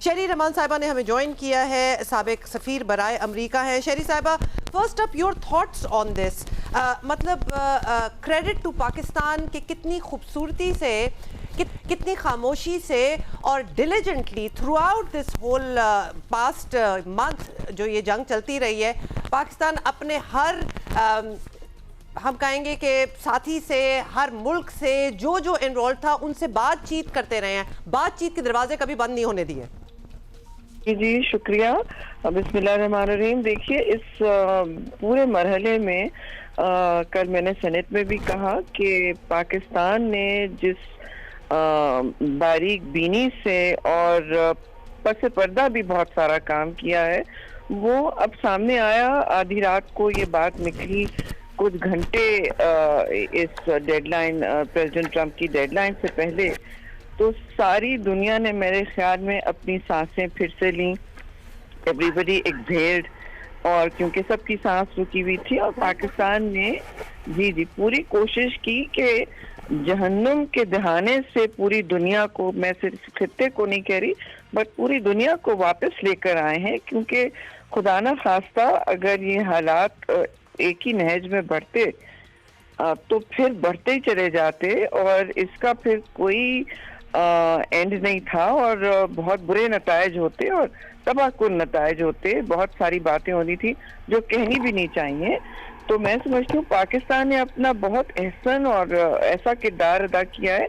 शेरी रहमान साहिबा ने हमें ज्वाइन किया है, साबिक सफ़ीर बराए अमरीका है। शेरी साहिबा, first up your thoughts on this, मतलब क्रेडिट टू पाकिस्तान कि कितनी खूबसूरती से, कितनी खामोशी से और diligently throughout this whole past month जो ये जंग चलती रही है, पाकिस्तान अपने हर हम कहेंगे कि साथी से, हर मुल्क से जो जो इन्वॉल्व था उनसे बातचीत करते रहे हैं, बातचीत के दरवाजे कभी बंद नहीं होने दिए। जी शुक्रिया। बिस्मिल्लाहिर्रहमानिर्रहीम। देखिए, इस पूरे मरहले में कल मैंने सेनेट में भी कहा कि पाकिस्तान ने जिस बारीक बीनी से और पस पर्दा भी बहुत सारा काम किया है, वो अब सामने आया। आधी रात को ये बात निकली, कुछ घंटे इस डेडलाइन, प्रेसिडेंट ट्रंप की डेडलाइन से पहले, तो सारी दुनिया ने मेरे ख्याल में अपनी सांसें फिर से ली। एवरीबडी एक्सहेल्ड, और क्योंकि सबकी सांस रुकी हुई थी और पाकिस्तान ने जी पूरी कोशिश की कि जहन्नुम के दहाने से पूरी दुनिया को, मैं सिर्फ खित्ते को नहीं कह रही बट पूरी दुनिया को वापस लेकर आए हैं। क्योंकि खुदा ना खास्ता अगर ये हालात एक ही नहज में बढ़ते तो फिर बढ़ते ही चले जाते और इसका फिर कोई एंड नहीं था और बहुत बुरे नतायज होते और तबाहकुन नतायज होते। बहुत सारी बातें होनी थी जो कहनी भी नहीं चाहिए। तो मैं समझती हूँ पाकिस्तान ने अपना बहुत एहसन और ऐसा किरदार अदा किया है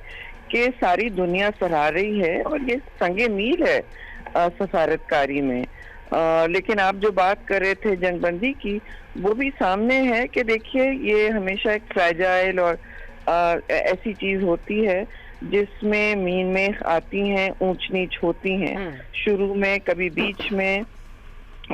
कि सारी दुनिया सराह रही है और ये संगे मील है सफारतकारी में। लेकिन आप जो बात कर रहे थे जंगबंदी की, वो भी सामने है कि देखिए ये हमेशा एक फ्रैजाइल और ऐसी चीज होती है जिसमें मीन में आती हैं, ऊंच नीच होती हैं, शुरू में, कभी बीच में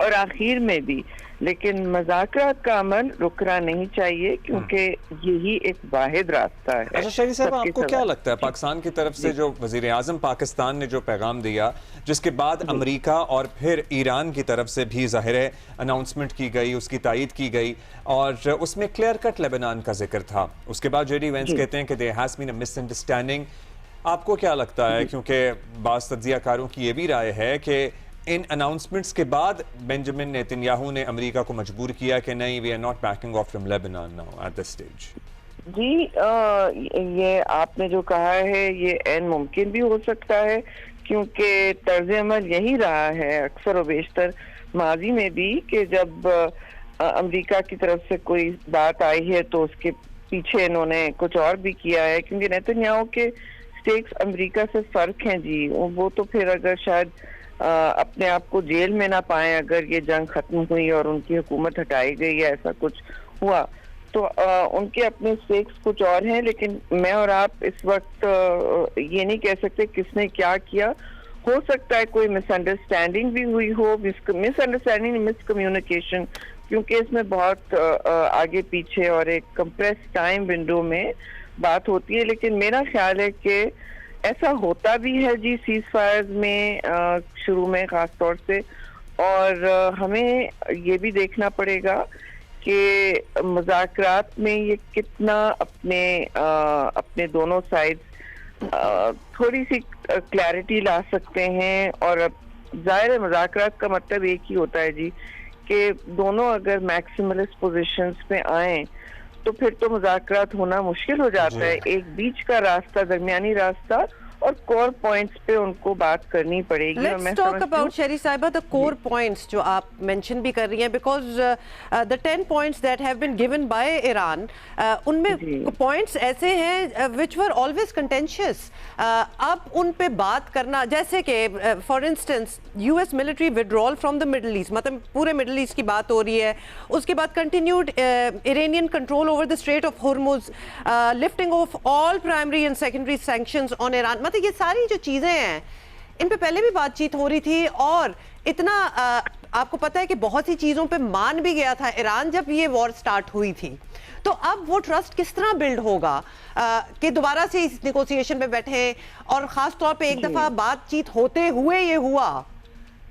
और आखिर में भी। लेकिन मज़ाकरात का अमल रुकना नहीं चाहिए क्योंकि यही एक वाहिद रास्ता है। अच्छा शेरी साहब, आपको क्या लगता है पाकिस्तान की तरफ से जो वज़ीर आज़म पाकिस्तान ने जो पैगाम दिया, जिसके बाद अमेरिका और फिर ईरान की तरफ से भी ज़ाहिर है अनाउंसमेंट की गई, उसकी तायीद की गई और उसमें क्लियर कट लेबनान का जिक्र था। उसके बाद जेडी वेंस कहते हैं कि there has been a misunderstanding. आपको क्या लगता है, क्योंकि बाज़ तज्ज़ियाकारों की ये भी राय है कि इन अनाउंसमेंट्स के बाद बेंजामिन नेतन्याहू ने अमेरिका को मजबूर किया कि नहीं, we are not backing off from Lebanon now at this stage? जी ये आपने जो कहा है ये ऐन मुमकिन भी हो सकता है क्योंकि तर्ज अमल यही रहा है अक्सर और बेशतर माजी में भी कि जब अमेरिका की तरफ से कोई बात आई है तो उसके पीछे इन्होंने कुछ और भी किया है। क्योंकि नेतन्याहू के स्टेक्स अमेरिका से फर्क हैं जी। वो तो फिर अगर शायद अपने आप को जेल में ना पाए अगर ये जंग खत्म हुई और उनकी हुकूमत हटाई गई या ऐसा कुछ हुआ, तो उनके अपने स्टेक्स कुछ और हैं। लेकिन मैं और आप इस वक्त ये नहीं कह सकते किसने क्या किया। हो सकता है कोई मिसअंडरस्टैंडिंग भी हुई हो, मिसअंडरस्टैंडिंग, मिसकम्युनिकेशन, क्योंकि इसमें बहुत आगे पीछे और एक कंप्रेस टाइम विंडो में बात होती है। लेकिन मेरा ख्याल है कि ऐसा होता भी है जी सीज फायर में शुरू में खास तौर से, और हमें ये भी देखना पड़ेगा कि मुज़ाकरात में ये कितना अपने दोनों साइड थोड़ी सी क्लैरिटी ला सकते हैं। और जाहिर है मुज़ाकरात का मतलब एक ही होता है जी कि दोनों अगर मैक्सिमलिस्ट पोजीशंस पे आए तो फिर तो मुज़ाकरात होना मुश्किल हो जाता है। एक बीच का रास्ता, दरमियानी रास्ता और कोर पॉइंट्स पे उनको बात करनी पड़ेगी। Let's talk about शेरी साहिबा the core points जो आप मेंशन भी कर रही हैं, because the 10 points that have been given by Iran, उनमें पॉइंट्स ऐसे हैं which were always contentious। अब उन पे बात करना, जैसे कि for instance US military withdrawal from the Middle East, मतलब पूरे मिडल ईस्ट की बात हो रही है। उसके बाद continued Iranian control over the Strait of Hormuz, lifting of all primary and secondary sanctions on Iran। मतलब ये सारी जो चीजें हैं इन पे पहले भी बातचीत हो रही थी और इतना आपको पता है कि बहुत सी चीजों पे मान भी गया था ईरान जब ये वॉर स्टार्ट हुई थी। तो अब वो ट्रस्ट किस तरह बिल्ड होगा कि दोबारा से इस नेगोशिएशन पे बैठे, और खास तौर पे एक दफा बातचीत होते हुए ये हुआ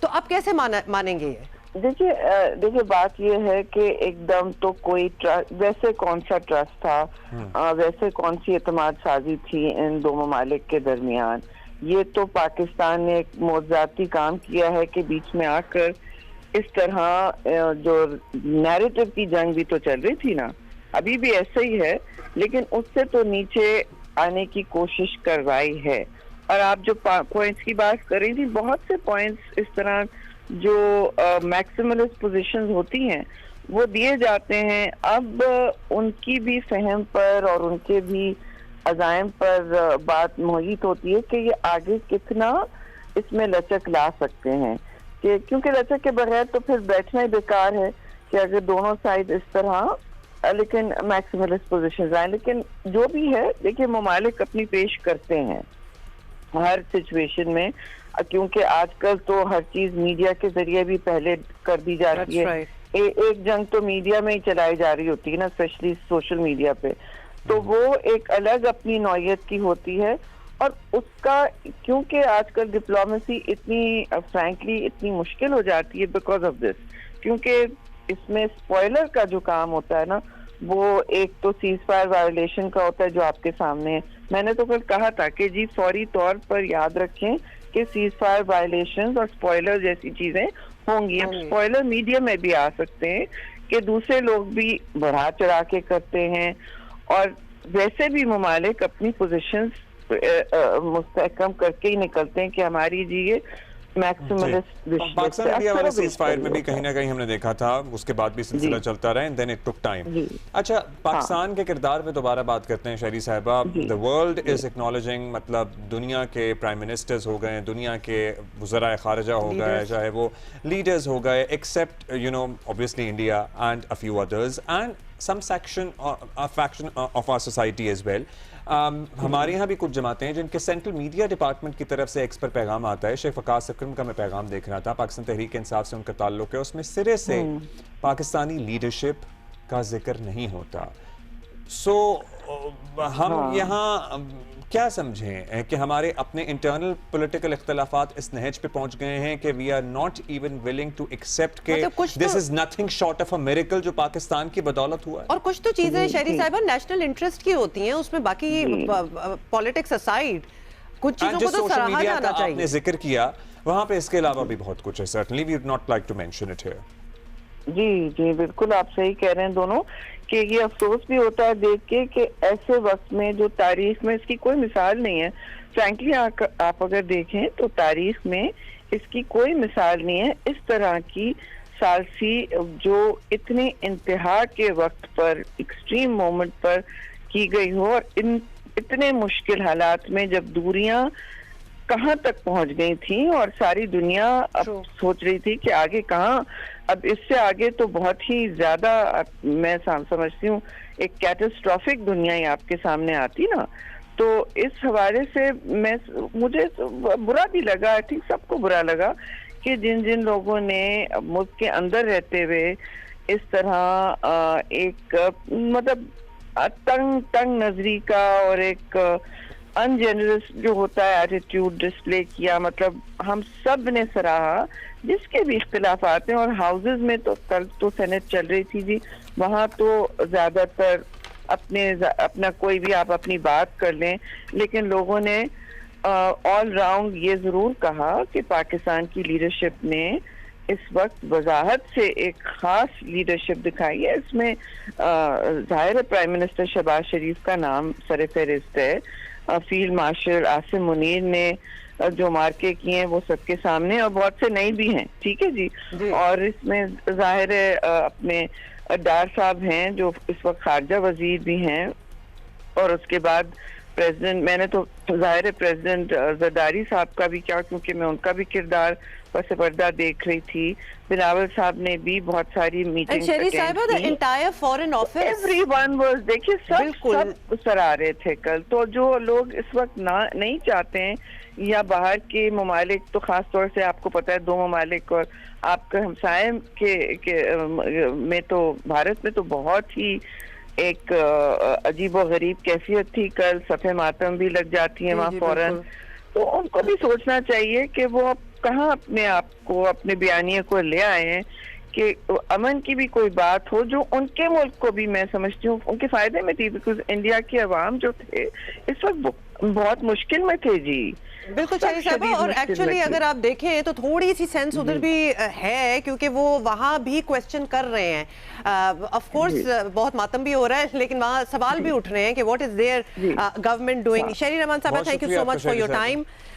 तो अब कैसे मानेंगे ये? देखिए बात ये है कि एकदम तो कोई वैसे कौन सा ट्रस्ट था, वैसे कौन सी एतमाद साजी थी इन दो ममालिक के दरमियान ये तो पाकिस्तान ने एक मौज़ाती काम किया है कि बीच में आकर इस तरह जो नैरेटिव की जंग भी तो चल रही थी ना, अभी भी ऐसा ही है, लेकिन उससे तो नीचे आने की कोशिश करवाई है। और आप जो पॉइंट्स की बात कर रही थी, बहुत से पॉइंट्स इस तरह जो मैक्सिमलिस्ट पोजीशंस होती हैं वो दिए जाते हैं। अब उनकी भी फहम पर और उनके भी अज़ाइम पर बात मोहित होती है कि ये आगे कितना इसमें लचक ला सकते हैं, कि क्योंकि लचक के बगैर तो फिर बैठना ही बेकार है कि अगर दोनों साइड इस तरह लेकिन मैक्सिमलिस्ट पोजीशंस आए। लेकिन जो भी है, देखिए ममालिक अपनी पेश करते हैं हर सिचुएशन में, क्योंकि आजकल तो हर चीज मीडिया के जरिए भी पहले कर दी जाती है। एक जंग तो मीडिया में ही चलाई जा रही होती है ना, स्पेशली सोशल मीडिया पे, तो वो एक अलग अपनी नौयत की होती है। और उसका क्योंकि आजकल डिप्लोमेसी इतनी फ्रैंकली इतनी मुश्किल हो जाती है बिकॉज ऑफ दिस, क्योंकि इसमें स्पॉइलर का जो काम होता है ना, वो एक तो सीज फायर वायोलेशन का होता है जो आपके सामने है। मैंने तो कल कहा था कि जी फौरी तौर पर याद रखें कि सीज फायर वायोलेशन और स्पॉइलर जैसी चीजें होंगी। अब स्पॉइलर मीडिया में भी आ सकते हैं कि दूसरे लोग भी बढ़ा चढ़ा के करते हैं, और वैसे भी ममालिक अपनी पोजीशंस मुस्तहकम करके ही निकलते हैं कि हमारी जी ये मैक्सिमलिस्ट पाकिस्तान इंडिया वाले सीज फायर में भी कहीं ना कहीं हमने देखा था, उसके बाद भी सिलसिला चलता रहा, and then it took time. अच्छा, पाकिस्तान के किरदार पे दोबारा बात करते हैं शहरी साहिबा। द वर्ल्ड इज एक्नॉलेजिंग, मतलब दुनिया के प्राइम मिनिस्टर्स हो गए, दुनिया के वज़राए खारजा हो गए, चाहे वो लीडर्स हो गए, except you know obviously India and a few others and some faction of our society as well. हमारे यहाँ भी कुछ जमातें हैं जिनके सेंट्रल मीडिया डिपार्टमेंट की तरफ से एक्स पर पैगाम आता है। शेख वकास अकरम का मैं पैगाम देख रहा था, पाकिस्तान तहरीक इंसाफ से उनका ताल्लुक है, उसमें सिरे से पाकिस्तानी लीडरशिप का जिक्र नहीं होता। हम यहाँ क्या समझें कि हमारे अपने इंटरनल पॉलिटिकल इख्तलाफात इस नहज पे पहुंच गए हैं कि we are not even willing to accept के this is nothing short of a miracle जो पाकिस्तान की बदौलत हुआ है। और कुछ तो चीजें शहरी साहिबा नेशनल इंटरेस्ट की होती हैं, उसमें बाकी पॉलिटिक्स असाइड कुछ चीजों को तो सराहा जाना चाहिए। आपने जिक्र किया, वहां पे इसके अलावा भी बहुत कुछ है, certainly we would not like to mention it here. जी जी बिल्कुल, आप सही कह रहे हैं दोनों, कि ये अफसोस भी होता है देख के कि ऐसे वक्त में जो तारीख में इसकी कोई मिसाल नहीं है। फ्रैंकली आप अगर देखें तो तारीख में इसकी कोई मिसाल नहीं है इस तरह की सालसी जो इतने इंतहा के वक्त पर, एक्सट्रीम मोमेंट पर की गई हो, और इतने मुश्किल हालात में जब दूरियां कहाँ तक पहुंच गई थी और सारी दुनिया अब सोच रही थी कि आगे कहाँ, अब इससे आगे तो बहुत ही ज्यादा मैं समझती हूँ एक कैटास्ट्रॉफिक दुनिया ही आपके सामने आती ना। तो इस हवाले से मुझे बुरा भी लगा, आई थिंक सबको बुरा लगा कि जिन जिन लोगों ने मुल्क के अंदर रहते हुए इस तरह एक मतलब तंग नजरी का और एक अनजेनरस जो होता है एटीट्यूड डिस्प्ले किया। मतलब हम सब ने सराहा, जिसके भी इख्तिलाफात हैं, और हाउसेज में तो कल तो सेनेट चल रही थी जी, वहाँ तो ज्यादातर अपना कोई भी आप अपनी बात कर लें, लेकिन लोगों ने ऑल राउंड ये जरूर कहा कि पाकिस्तान की लीडरशिप ने इस वक्त वजाहत से एक खास लीडरशिप दिखाई है। इसमें जाहिर प्राइम मिनिस्टर शहबाज शरीफ का नाम सर फहरिस्त है, फील्ड मार्शल आसिम मुनीर ने जो मार्के किए हैं वो सबके सामने, और बहुत से नए भी हैं, ठीक है जी। और इसमें जाहिर है अपने डार साहब हैं जो इस वक्त खारजा वजीर भी हैं, और उसके बाद प्रेसिडेंट, मैंने तो जाहिर है प्रेसिडेंट जरदारी साहब का भी क्या, क्योंकि मैं उनका भी किरदार पस पर्दा देख रही थी, बिलावल साहब ने भी बहुत सारी मीटिंग्स अटेंड की, entire foreign office everyone was, देखिए सब सराह रहे थे कल। तो जो लोग इस वक्त नहीं चाहते हैं, या बाहर के ममालिक, तो खास तौर से आपको पता है 2 ममालिक और आपके हमसाये के में तो भारत में तो बहुत ही एक अजीब व गरीब कैफियत थी कल, सफ़े मातम भी लग जाती है वहाँ फौरन। तो उनको भी सोचना चाहिए कि वो अब कहाँ अपने आप को, अपने बयानिए को ले आए हैं कि अमन की भी कोई बात हो जो उनके मुल्क को भी, मैं समझती हूँ, उनके फायदे में थी, बिकॉज इंडिया के अवाम जो थे इस वक्त बहुत मुश्किल में थे जी। बिल्कुल शहरी सख्त साहिबा, शदीद और मुश्किल में एक्चुअली थे। अगर आप देखें तो थोड़ी सी सेंस उधर भी है, क्योंकि वो वहाँ भी क्वेश्चन कर रहे हैं। ऑफ कोर्स बहुत मातम भी हो रहा है, लेकिन वहाँ सवाल भी उठ रहे हैं कि व्हाट इज देयर जी। Government doing. शहरी रहमान साहब, बहुत थैंक यू शुक्रिया सो मच आपका, फॉर योर शहरी टाइम।